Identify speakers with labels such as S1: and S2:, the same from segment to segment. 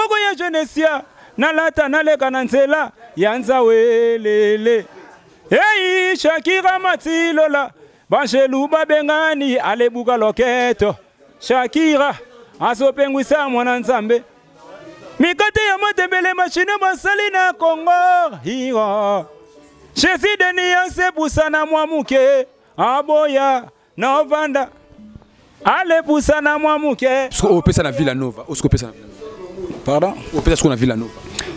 S1: Moko ya jeunesse nalata naleka na nzela yanza welele. Hey Shakira Matilola Banjelu babengani alebuka loketo. Shakira azopengwisa mwana nzambe. Mikate ya matembele machine basali na Kongo. Hiwa Chesi deni se pusana mwamuke. Aboya Novanda Ale pusana mwamuke.
S2: Au pesa na Villanova. Au pesa na Villanova.
S1: Pardon?
S2: Au pesa na Villanova.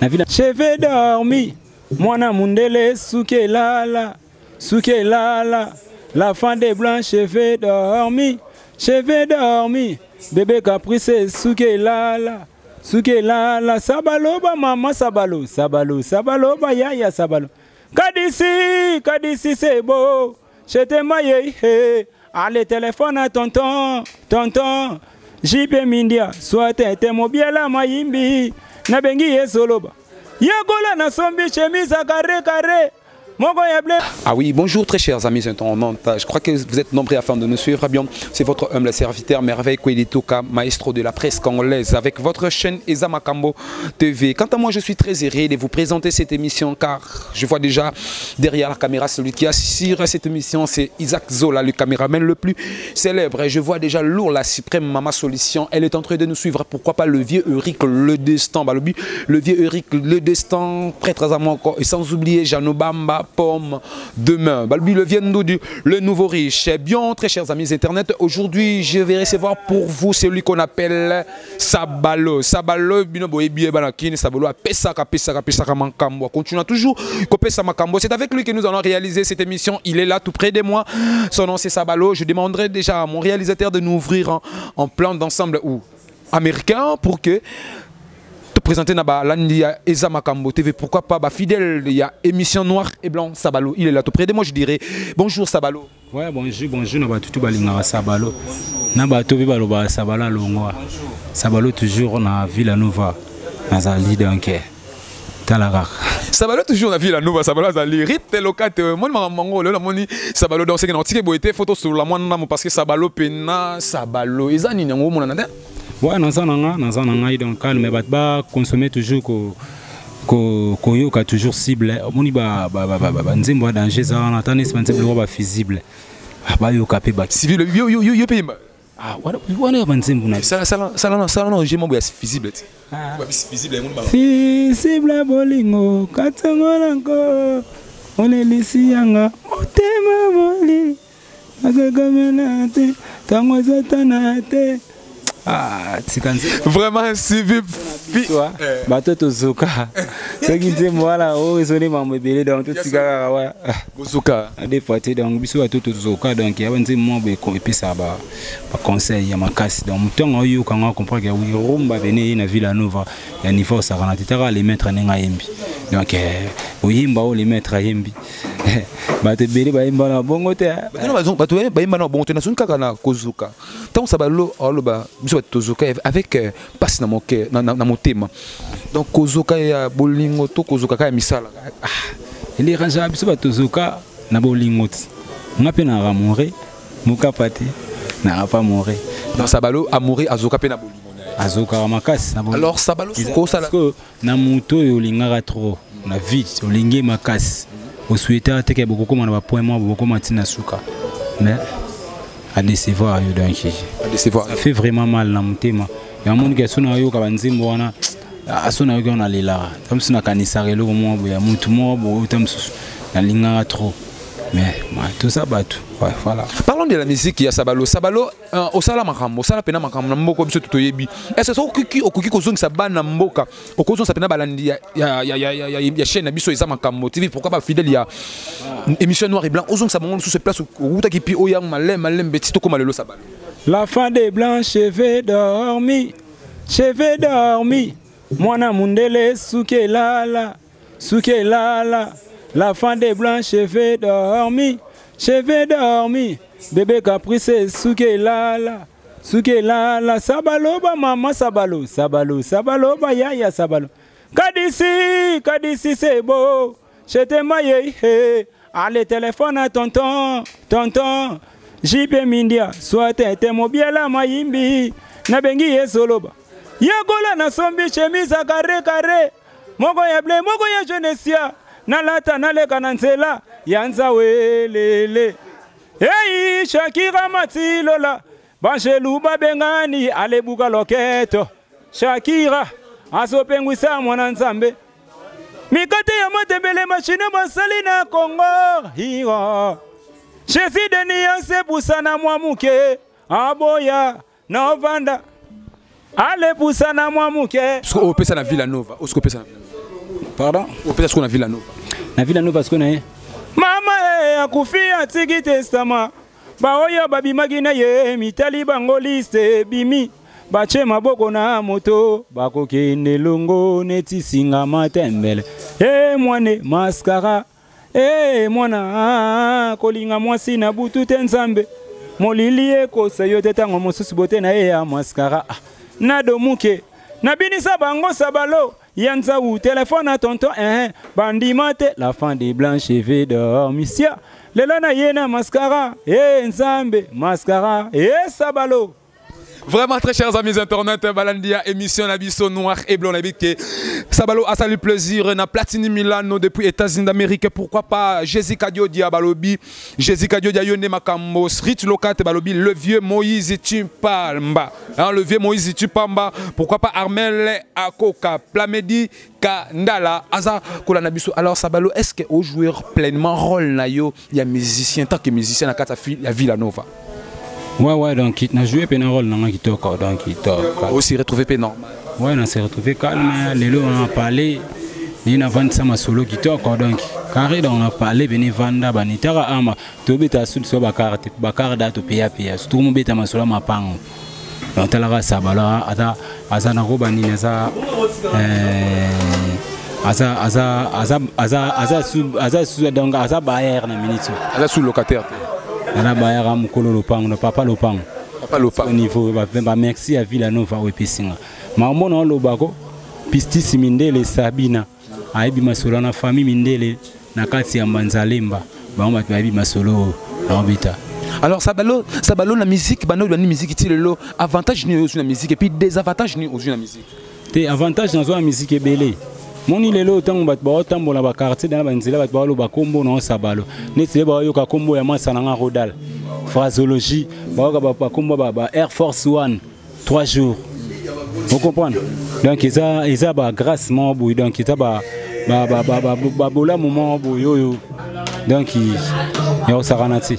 S1: Na Villa. Je vais dormir. Mwana mundele suke lala. Suke lala. La fin des blancs, je vais dormir. Je vais dormir. Bébé caprice suke lala. Suke lala. Sabaloba maman sabalo. Sabalo. Sabaloba yaya sabalo. Kadisi c'est beau. Je te maille. Allez téléphone à tonton. Tonton. JP Mindia. Soit t'es mobiela maimbi. Nabengi yesoloba. Yagola na sombi chemise à carré.
S2: Ah oui, bonjour très chers amis internautes. Je crois que vous êtes nombreux afin de nous suivre. Bien, c'est votre humble serviteur Merveille Kwelitoka, maestro de la presse congolaise, avec votre chaîne Eza Makambo TV. Quant à moi, je suis très heureux de vous présenter cette émission car je vois déjà derrière la caméra celui qui assure cette émission, c'est Isaac Zola, le caméraman le plus célèbre. Et je vois déjà lourd la suprême Mama Solution. Elle est en train de nous suivre. Pourquoi pas le vieux Eric Le Destin, le vieux Eric Le Destin, prêtre Azamoko, et sans oublier Janobamba. Pomme demain. Balbi le Viendo du le nouveau riche. Bien, très chers amis internet, aujourd'hui je vais recevoir pour vous celui qu'on appelle Sabalo. Sabalo, binobo ebie banakine, Sabalo a pesaka makambo. Continue toujours kopesa makambo. C'est avec lui que nous allons réaliser cette émission. Il est là tout près de moi. Son nom c'est Sabalo. Je demanderai déjà à mon réalisateur de nous ouvrir en plan d'ensemble ou américain pour que présenté na Landia Eza Makambo TV, pourquoi pas fidèle, il y a émission noir et blanc Sabalo, il est là tout près de moi, je dirais bonjour Sabalo.
S1: Ouais, bonjour na tout balinga Sabalo. Na bato bi baloba Sabalo longwa. Sabalo toujours na Villanova. Na zali donc Talarak.
S2: Sabalo toujours na Villanova, Sabalo zali rite locate mon mango le moni Sabalo dans ce que n'otike boité photo sur la mona parce que Sabalo pena Sabalo ezani nango mona na.
S1: Ouais, dans un donc calme, mais bah consommer toujours que a toujours cible. Moni nzembo danger ça on attend nzembo ba visible. Ba yo capé ba
S2: civil yo payma.
S1: Ah wana nzembo na.
S2: Ça non j'ai mon visible.
S1: Ah visible mon ba. Visible bolingo katangola ngo. On est ici yanga. Otema moli. Akagamena tango zatanate. Ah,
S2: vraiment civil
S1: bato tozoka soki nzembo wala oyo ezoli mambo ebele donc totikaka wa
S2: bozoka
S1: des fois te donc biso bato tozoka donc ya nzembo mo epesa ba conseil ya makasi donc mutongo oyo kanga comprendre que oui rumba bene na Villanova ya niveau sakana titaka les mettre nenga yembi donc oyimba o les mettre yembi bato ebele bayimba na bongo te
S2: bato bayimba na bongo te na sunka kana kozuka tant Sabalo oloba tozoka avec passe na moke na motema donc kozoka ya bolingo to kozoka ka misala
S1: ele ranja biso batozoka na bolingo ti ngape na ramore muka pati na pas mourir
S2: dans Sabalo amouré azoka pe na bolingo
S1: azoka makasi na bolingo
S2: alors Sabalo ko sala
S1: na muto yo lingaka trop na vite olingi makasi au souhaiter te ke beaucoup na ba point moi beaucoup matina suka mais à décevoir yo donc ça fait vraiment mal na mutema ya monde ke sona yo ka banzimbo wana asona yo na lela comme si na kanisa relo mo ya mutu mo bo tamsu na lingaka trop mais tout ça batu ouais voilà.
S2: Parlons de la musique ya Sabalo. Sabalo au sala makambo, sala pena makambo mboko biso tutoyebi. Est-ce que okuki kozongisa bana mboka, okozongisa pena balandi ya chaîne na biso Eza Makambo TV, pourquoi pas fidèle ya émission noir et blanc, ozongisa bango sur ce place où ta kipi oyang malem betito comme lelo Sabalo.
S1: La fin des blancs cheveux dormi. Mwana mundele suke lala. La fin des blancs cheveux dormi. Bébé caprice suke lala. Sabaloba maman sabalo. Sabaloba yaya sabalo. Kadisi c'est beau. Je te maille. Allez téléphone à tonton. JP Mindia. Soit t'es mobiela maimbi. Nabengi yesoloba. Yagola na sombi chemise carré carré. Moko ya blé, moko ya jeunesse. Na lata na leka na nzela. Yanza welele. Hey, Shakira Matilola. Banjelu babengani alebuka loketo. Shakira asopengwisa mwana nzambe. Mikate ya matembele machine basali na Kongo. Hiyo. Chesi deni yanse pusana mwamuke. Aboya na ovanda. Ale pusana mwamuke.
S2: Au pesa na Villanova. Au pesa na
S1: Pardon?
S2: Au pesa na Villanova.
S1: Na Villanova ce qu'on a. Mama akufia tiki testama. Baoya babimaki na ye mitali bango liste bimi. Bache maboko na moto bakokende longo neti singa matembele. Mwane maskara. Mwana kolinga mwasi na butu tenzambe. Molili ekosa yo tetango mosusu bote na ya maskara. Nado muke. Nabinisa bango sabalo. Yanza ou téléphone à tonton bandimate la fin des blancs cheveux dormisia. Lelana yena mascara. Nzambe mascara. Sabalo.
S2: Vraiment très chers amis internet, Balandia émission Nabiso noir et blanc habité. Sabalo a salué plaisir na Platini Milano depuis États-Unis d'Amérique. Pourquoi pas Jessica Diodia Balobi, Jessica Diodia Yone Makambo, Street Locate Balobi, le vieux Moïse Tupamba, le vieux Moïse Tupamba. Pourquoi pas Armel Akoka, Plamedi Kandala, Aza Kola Nabiso. Alors Sabalo, est-ce que au joueur pleinement rôle nayo, il y a musicien tant que musicien na kata la Villanova?
S1: Ouais, donc il a joué un rôle dans le Kitoko, donc il
S2: aussi retrouvé pénal.
S1: Ouais, on s'est retrouvé calme, les lots on a parlé, il a vendu ça ma solo Kitoko, donc carré on a parlé, venu vendre, banitara ama, tout bêta sous sur bakar date paya, tout mon bêta ma solo ma pang. Donc t'as la sabala, asa na roba ni neza, asa sous donc asa bayer na minute.
S2: Asa sous locataire.
S1: Ala bayara mukolo lopang no papa lopang au niveau ba merci à Villanova au Pesinga mamono lobako pistis mindele Sabina aibi masolo na famille mindele na kati ya Manzalemba ba mba aibi masolo na obita.
S2: Alors Sabalo la musique bano la musique ti lelo avantage ni aux la musique et puis désavantage ni aux la musique.
S1: Te avantage dans la musique est belé. Moni lelo otango bat ba otambola ba quartier dans ba nzela bat ba lo ba kombo na Sabalo neti ba yo ka kombo ya masa na rodal phraseologie ba kombo ba Air Force One 3 jours vous comprenez donc ils ba grâce mo boy donc ils ba bola moment boy yo donc yo saranati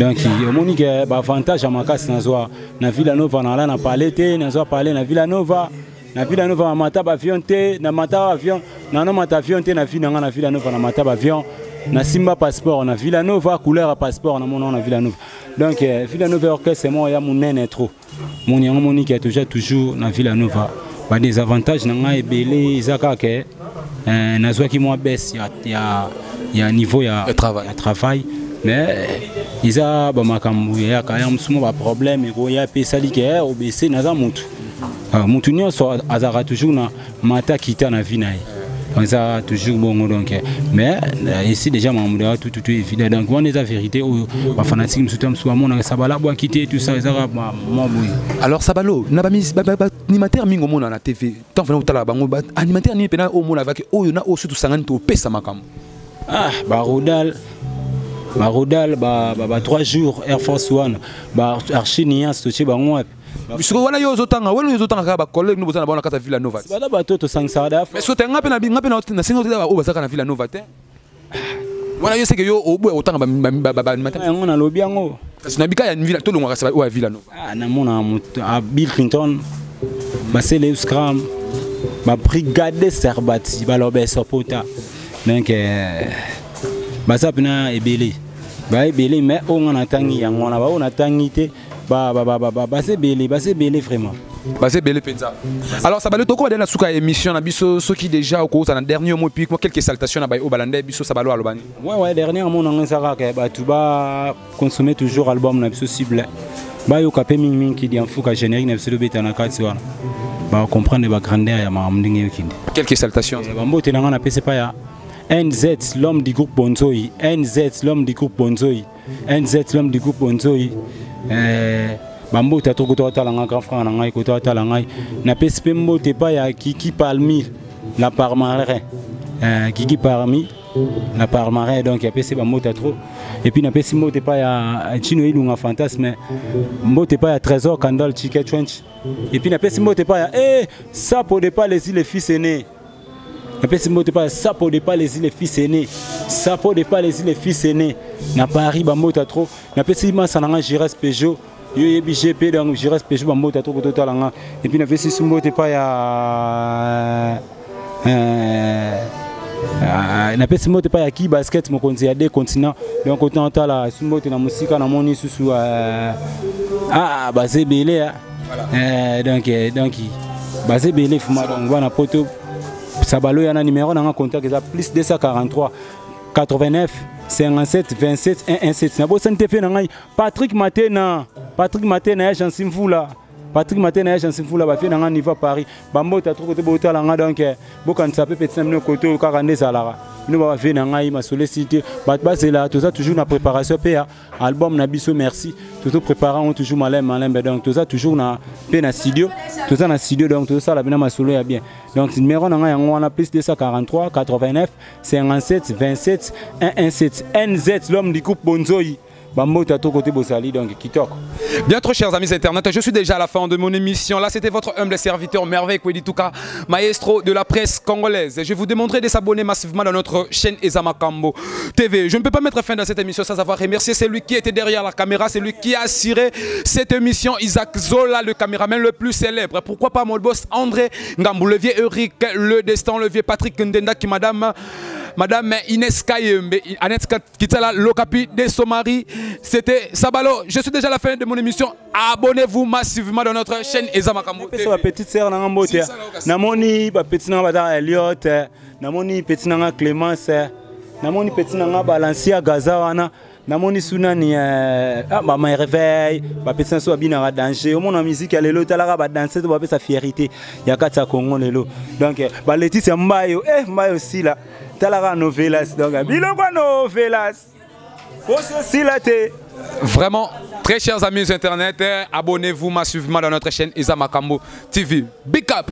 S1: donc moni que ba avantage à makasi na zo na Villanova na la na parler te na zo parler na Villanova. Na Villanova mata avion te na mata avion na no mata avion te na Villanova na Villanova na mata avion na Simba passeport na Villanova couleur à passeport na mon na Villanova donc Villanova orchestre moi ya munene trop mon yango monique est toujours na Villanova ba des avantages na nga ebele izaka ke na zo ki moi baisse ya niveau ya travail mais isa ba makambu ya kaya msumo ba problème ko ya pesa like obese na za mutu Moutounion azara toujours na mata kita na vie na ça toujours bon donc mais ici déjà mamuda tout évident donc on est la vérité ou ba fanatique msutam sou amona sabala bo quitter tout ça ezara maboui.
S2: Alors Sabalo na ba animateur mingo mona na TV tant venant tala bango animateur ni pena o mona avec o na o surtout sangani to pesa makam
S1: barodal ba 3 jours Air Force One ba archinia stoché bango
S2: bisoko wana yo zotanga ka ba collègue nous bozana ba na kata Villanova
S1: bada ba toto sangsada
S2: mais so tenga pe na singo te o bazaka na Villanova te wana yo seke yo obwe otanga ba matin
S1: on a lobi yango
S2: kasi na bika ya Villanova to longwa ka o Villanova
S1: na mona a Bill Clinton ba sele scram ba brigade Serbati ba lobe sopota donc ba sapina ebele mais on a tangi yango na ba on a tangi te c'est belé vraiment.
S2: C'est belé penza. Alors Sabalo toko ba de la suka émission na biso soki déjà au cours na dernier mot puis quelques salutations na ba o balande biso Sabalo alobani.
S1: Ouais dernièrement on ngensaka ka ba tu ba consommer toujours album na biso cible. Ba yo kapé ming ki di en fuka générique na biso beta na kati wana. Ba comprendre ba grandeur ya ma mndingi yokindi.
S2: Quelques salutations.
S1: Ba mbote na ngana pese pa ya NZ l'homme du groupe Bonzoi, NZ l'homme du groupe Bonzoi, NZ l'homme du groupe Bonzoi. bambo ta trop to talanga grand frère na ngai ko to talanga na pespe mbote pa ya Kiki Palmi la Parmarin Kiki Parmi la Parmarin donc ya pespe bambo ta trop et puis na pespe mbote pa ya Chino Ilunga Fantasme mbote pa ya Trésor Kandal Chike Chwench et puis na pespe mbote pa ya ça pour de pas les fils aînés. Na pespe mbote pa ça pour de pas les fils aînés. Ça pour de pas les fils aînés. Na Paris bambo ta trop na pespe ma sananga Gires Peugeot yo yebi GP donc Gires Peugeot bambo ta trop ko totalanga et puis na pespe mbote pa ya na pesi mote pa ya ki basket mokonzi ya deux continents donc autant tala sumbote na musika na moni susu basé belé donc basé belé fuma donc wana poto sabalo yana numéro na contact eza plus 243 89 57 27 117 na bo sante fe na ngai Patrick Matena ya Jansi Mvula Patrick Matena ya Jansi Mvula ba fait na niveau Paris bambo ta trop côté botala nga donc bokan sa pe petit na côté ka rande zalara nous va faire na ngai ma sollicité ba là tout ça toujours na préparation pa album na biso merci tout préparant toujours malem donc tout ça toujours na pe na studio tout ça na studio donc tout ça la bina ma solo ya bien donc numéro na ngai yango wana plus 243 89 57 27 117 NZ l'homme du groupe Bonzoi. Donc,
S2: bien trop chers amis internet, je suis déjà à la fin de mon émission. Là c'était votre humble serviteur Merveille Kweli Touka, maestro de la presse congolaise. Je vous demanderai de s'abonner massivement dans notre chaîne Ezamakambo TV. Je ne peux pas mettre fin à cette émission sans avoir remercié celui qui était derrière la caméra, celui qui a assuré cette émission, Isaac Zola, le caméraman le plus célèbre. Pourquoi pas mon boss André Ngambou, le vieux Eric, le Destin, le vieux Patrick Ndenda qui Madame Inès Kayembe, Annette Kitala, Lokapi de Somari, c'était Sabalo. Je suis déjà à la fin de mon émission. Abonnez-vous massivement dans notre chaîne Ezamakambo TV.
S1: Ma petite sœur Nangambote, Namoni, ma petite nana Elliot, Namoni, petite nana Clémence, Namoni, petite nana Balancia Gazawana. Namoni sunani ma réveil ba petite so bina ra danger au mon musique ya lelo tala ba danser to ba sa fierté ya kata Congo lelo donc ba Laetitia Mbayo Mbayo aussi là tala novelas donc biloko novelas aussi là te
S2: vraiment très chers amis internet abonnez-vous massivement dans notre chaîne Ezamakambo TV. Big up.